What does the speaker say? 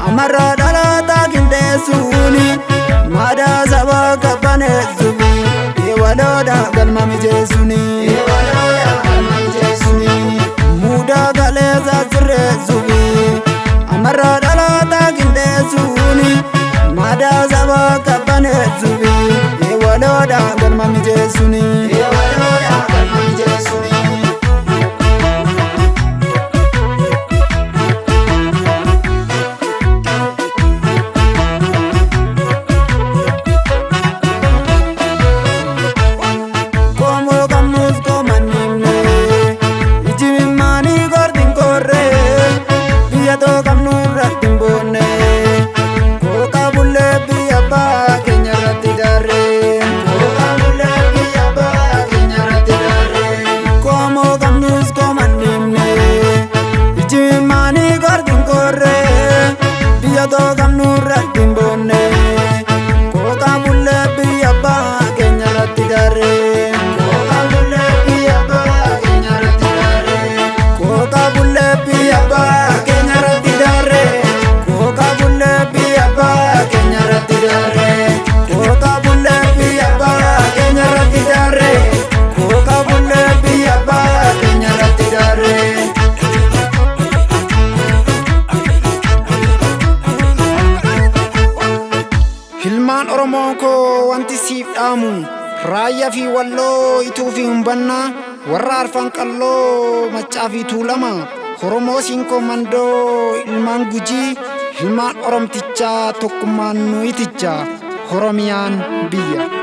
Amarra dhalata qindeessuuni maadaa saba qabbaneessuuni waloodha galma mijeessuuni muudaa galeessa sirreessuuni amarra dhalata qindeessuuni maadaa saba qabbaneessuuni waloodha galma mijeessuuni. Hilmaan Oromoo koo wanti siif dhaamu raayyaa fi walloo ituu fi humbanna warra arfan qalloo maccaa fi tuulama Oromoo siinqoo mandoo ilmaan Gujii hilmaan Oromtichaa tokkummaan nuyitichaa Oromiyaan biyya.